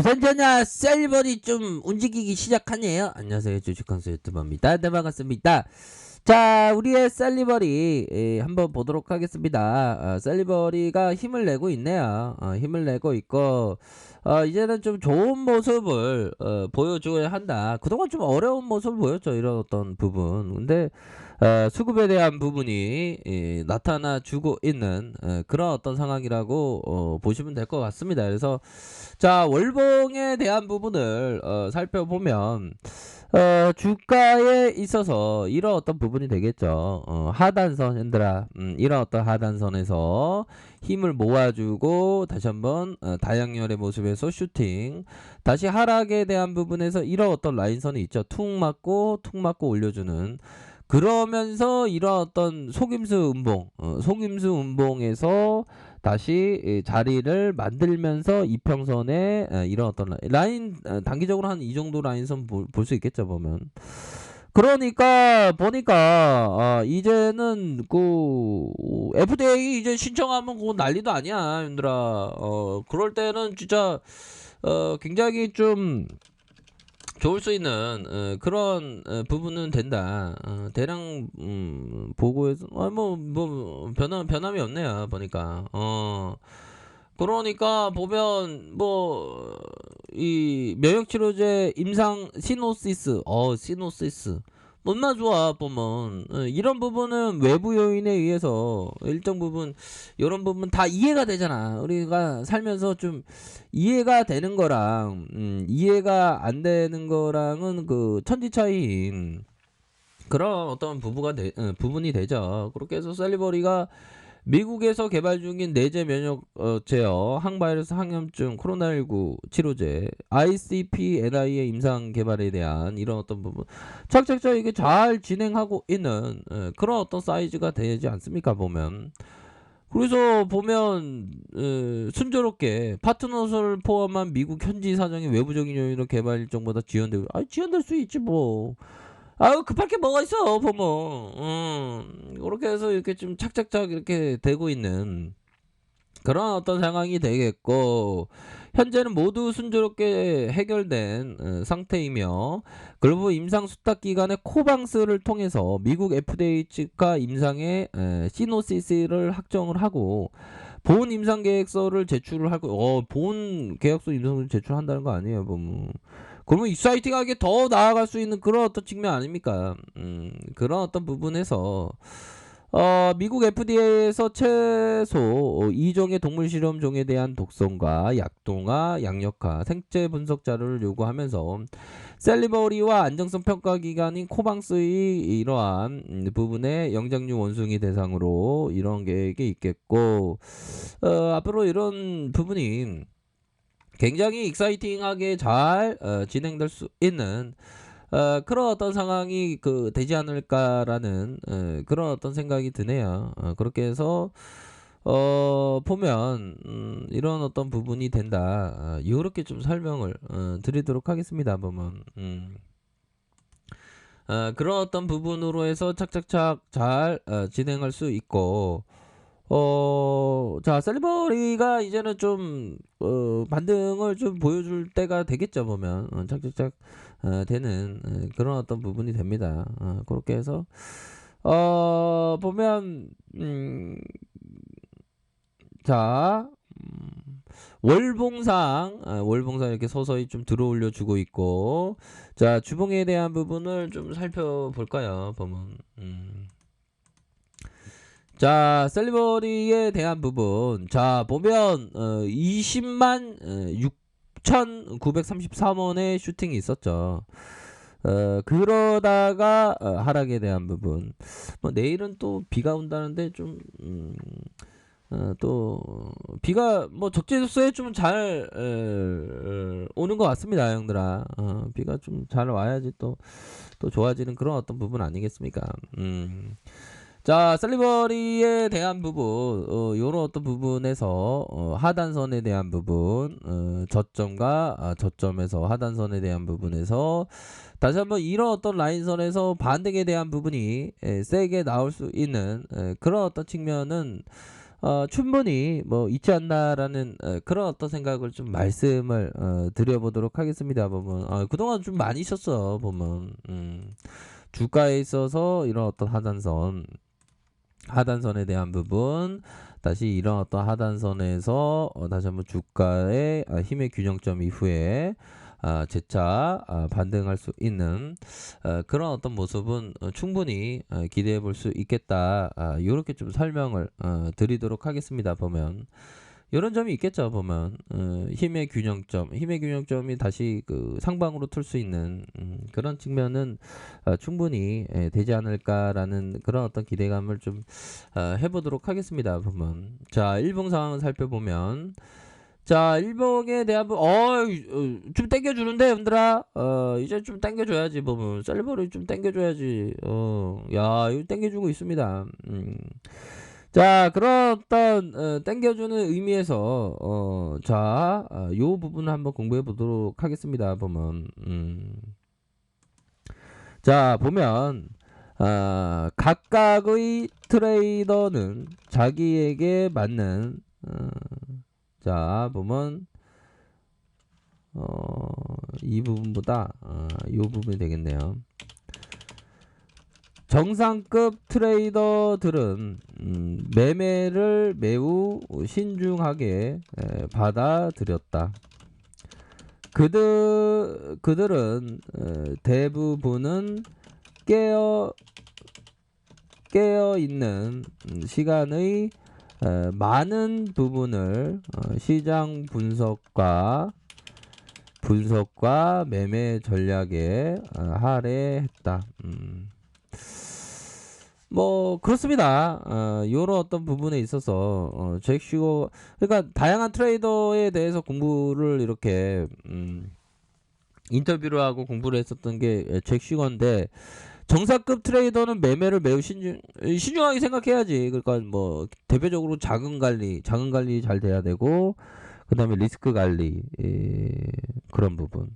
전전야 셀버리 좀 움직이기 시작하네요. 안녕하세요, 주식consul 유튜버입니다. 네, 반갑습니다. 자, 우리의 셀리버리 한번 보도록 하겠습니다. 셀리버리가 힘을 내고 있네요. 힘을 내고 있고 이제는 좀 좋은 모습을 보여줘야 한다. 그동안 좀 어려운 모습을 보였죠, 이런 어떤 부분. 근데 수급에 대한 부분이 나타나 주고 있는 그런 어떤 상황이라고 보시면 될 것 같습니다. 그래서 자, 월봉에 대한 부분을 살펴보면 주가에 있어서 이런 어떤 부분이 되겠죠. 하단선 현들아, 이런 어떤 하단선에서 힘을 모아주고 다시 한번 다양열의 모습에서 슈팅, 다시 하락에 대한 부분에서 이런 어떤 라인선이 있죠. 툭 맞고 올려주는. 그러면서 이런 어떤 속임수 음봉에서 다시 자리를 만들면서 이평선에 이런 어떤 라인, 단기적으로 한 이 정도 라인선 볼 수 있겠죠, 보면. 그러니까 보니까 이제는 그 FDA 이제 신청하면 그거 난리도 아니야, 얘들아. 그럴 때는 진짜 굉장히 좀 좋을 수 있는 그런 부분은 된다. 대량 보고해서 뭐 변함이 없네요, 보니까. 그러니까 보면 뭐 이 면역치료제 임상 시노시스 얼마나 좋아 보면. 이런 부분은 외부 요인에 의해서 일정 부분 이런 부분 다 이해가 되잖아. 우리가 살면서 좀 이해가 되는 거랑 이해가 안 되는 거랑은 그 천지 차이인 그런 어떤 부분이 되죠. 그렇게 해서 셀리버리가 미국에서 개발 중인 내재 면역 제어, 항바이러스 항염증, 코로나19 치료제, ICP-NI의 임상 개발에 대한 이런 어떤 부분 착착착 이게 잘 진행하고 있는 그런 어떤 사이즈가 되지 않습니까, 보면. 그래서 보면 순조롭게 파트너를 포함한 미국 현지 사정의 외부적인 요인으로 개발 일정보다 지연되고, 지연될 수 있지 뭐. 급할 게 뭐가 있어, 보면. 그렇게 해서 이렇게 좀 착착착 이렇게 되고 있는 그런 어떤 상황이 되겠고, 현재는 모두 순조롭게 해결된 상태이며, 글로벌 임상 수탁 기관의 코방스를 통해서 미국 FDA 측과 임상의 시노시스를 확정을 하고, 본 임상 계획서를 제출을 하고, 본 계약서 임상을 제출한다는 거 아니에요, 보면. 그러면 익사이팅하게 더 나아갈 수 있는 그런 어떤 측면 아닙니까? 그런 어떤 부분에서 미국 FDA에서 최소 2종의 동물 실험종에 대한 독성과 약동화, 양력화, 생체 분석 자료를 요구하면서 셀리버리와 안정성 평가 기관인 코방스의 이러한 부분에 영장류 원숭이 대상으로 이런 계획이 있겠고, 앞으로 이런 부분이 굉장히 익사이팅하게 잘 진행될 수 있는 그런 어떤 상황이 되지 않을까라는 그런 어떤 생각이 드네요. 그렇게 해서 보면 이런 어떤 부분이 된다. 이렇게 좀 설명을 드리도록 하겠습니다. 보면 그런 어떤 부분으로 해서 착착착 잘 진행할 수 있고, 자, 셀리버리가 이제는 좀 반등을 좀 보여줄 때가 되겠죠, 보면. 착착착 되는 그런 어떤 부분이 됩니다. 그렇게 해서 보면 자, 월봉상 이렇게 서서히 좀 들어올려 주고 있고, 자, 주봉에 대한 부분을 좀 살펴볼까요, 보면. 자, 셀리버리에 대한 부분. 자, 보면 20만 6,933원의 슈팅이 있었죠. 그러다가 하락에 대한 부분. 뭐 내일은 또 비가 온다는데 좀 또 비가 뭐 적재적소에 좀 잘 오는 것 같습니다, 형들아. 비가 좀 잘 와야지 또 좋아지는 그런 어떤 부분 아니겠습니까? 자, 셀리버리에 대한 부분, 요런 어떤 부분에서, 하단선에 대한 부분, 저점과 저점에서 하단선에 대한 부분에서, 다시 한번 이런 어떤 라인선에서 반등에 대한 부분이 세게 나올 수 있는 그런 어떤 측면은 충분히 뭐 있지 않나라는 그런 어떤 생각을 좀 말씀을 드려보도록 하겠습니다. 보면 그동안 좀 많이 있었어 보면 주가에 있어서 이런 어떤 하단선에 대한 부분, 다시 이런 어떤 하단선에서 다시 한번 주가의 힘의 균형점 이후에 재차 반등할 수 있는 그런 어떤 모습은 충분히 기대해 볼 수 있겠다. 이렇게 좀 설명을 드리도록 하겠습니다. 보면 이런 점이 있겠죠. 보면 힘의 균형점이 다시 그 상방으로 틀 수 있는 그런 측면은 충분히 되지 않을까라는 그런 어떤 기대감을 좀 해보도록 하겠습니다. 보면 자, 일봉 상황을 살펴보면 자, 일봉에 대한 좀 땡겨주는데 얘들아, 이제 좀 땡겨줘야지. 보면 셀버를 좀 땡겨줘야지. 야, 이거 땡겨주고 있습니다. 자, 그런 어떤 땡겨주는 의미에서 자, 요 부분을 한번 공부해 보도록 하겠습니다. 보면 자, 보면 각각의 트레이더는 자기에게 맞는 자, 보면 이 부분보다 이 부분이 되겠네요. 정상급 트레이더들은 매매를 매우 신중하게 받아들였다. 그들은 대부분은 깨어 있는 시간의 많은 부분을 시장 분석과 매매 전략에 할애했다. 뭐 그렇습니다. 요런 어떤 부분에 있어서 잭 슈거, 그러니까 다양한 트레이더에 대해서 공부를 이렇게 인터뷰를 하고 공부를 했었던 게 잭 슈거인데, 정상급 트레이더는 매매를 매우 신중하게 생각해야지. 그러니까 뭐 대표적으로 자금 관리 잘 돼야 되고, 그 다음에 리스크 관리, 그런 부분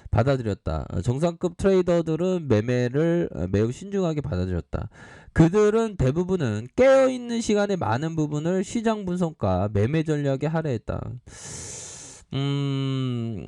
받아들였다. 정상급 트레이더들은 매매를 매우 신중하게 받아들였다. 그들은 대부분은 깨어있는 시간의 많은 부분을 시장 분석과 매매 전략에 할애했다. 맞는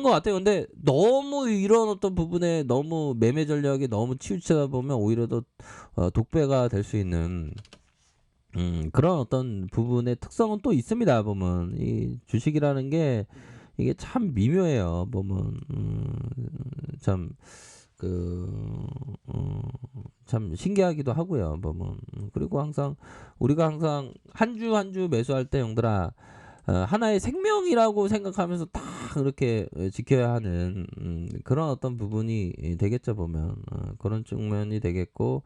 것 같아요. 근데 너무 이런 어떤 부분에 너무 매매 전략이 너무 치우치다 보면 오히려 더 독배가 될 수 있는 그런 어떤 부분의 특성은 또 있습니다. 보면 이 주식이라는 게 이게 참 미묘해요. 보면 참 참 신기하기도 하고요. 보면 그리고 우리가 항상 한 주 매수할 때 형들아, 하나의 생명이라고 생각하면서 딱 그렇게 지켜야 하는 그런 어떤 부분이 되겠죠. 보면 그런 측면이 되겠고,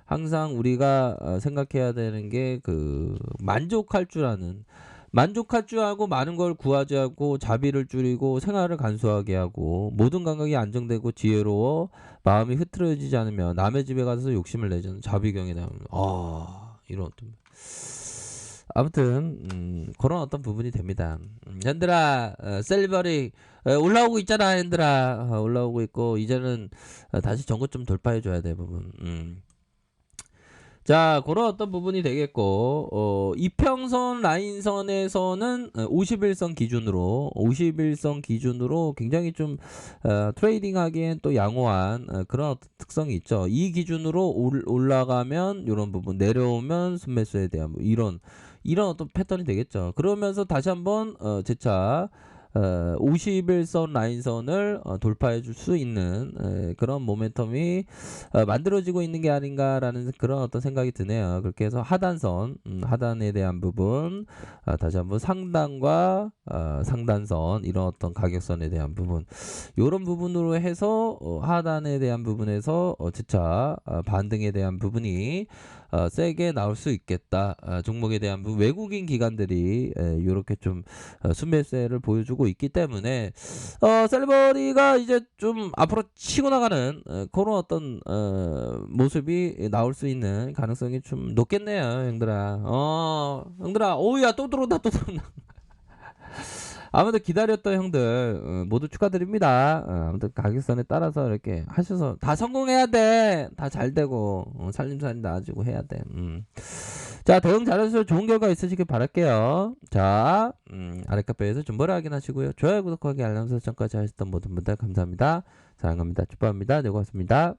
항상 우리가 생각해야 되는 게 그 만족할 줄 하고 많은 걸 구하지 않고 자비를 줄이고 생활을 간소하게 하고 모든 감각이 안정되고 지혜로워 마음이 흐트러지지 않으며 남의 집에 가서 욕심을 내지 않는 자비경에 대한 이런 어떤, 아무튼 그런 어떤 부분이 됩니다. 현들아, 셀버리 올라오고 있잖아. 현들아, 올라오고 있고 이제는 다시 전고점 돌파해줘야 돼. 부분. 자, 그런 어떤 부분이 되겠고, 이평선 라인선에서는 51선 기준으로 굉장히 좀 트레이딩 하기엔 또 양호한 그런 어떤 특성이 있죠. 이 기준으로 올라가면 이런 부분, 내려오면 순매수에 대한 뭐 이런 어떤 패턴이 되겠죠. 그러면서 다시 한번 재차 51선 라인선을 돌파해 줄 수 있는 그런 모멘텀이 만들어지고 있는 게 아닌가라는 그런 어떤 생각이 드네요. 그렇게 해서 하단에 대한 부분, 다시 한번 상단과 상단선, 이런 어떤 가격선에 대한 부분, 이런 부분으로 해서 하단에 대한 부분에서 재차 반등에 대한 부분이 세게 나올 수 있겠다. 종목에 대한 부분, 외국인 기관들이 이렇게 좀 순매수를 보여주고 있기 때문에 셀버리가 이제 좀 앞으로 치고 나가는 그런 어떤 모습이 나올 수 있는 가능성이 좀 높겠네요, 형들아. 형들아, 오야 또 들어온다. 아무튼 기다렸던 형들 모두 축하드립니다. 아무튼 가격선에 따라서 이렇게 하셔서 다 성공해야 돼. 다 잘 되고 살림살이 나아지고 해야 돼. 자, 대응 잘해서 좋은 결과 있으시길 바랄게요. 자, 아랫카페에서 정보를 확인하시고요. 좋아요, 구독하기, 알람 설정까지 하셨던 모든 분들 감사합니다. 사랑합니다. 축복합니다. 네, 고맙습니다.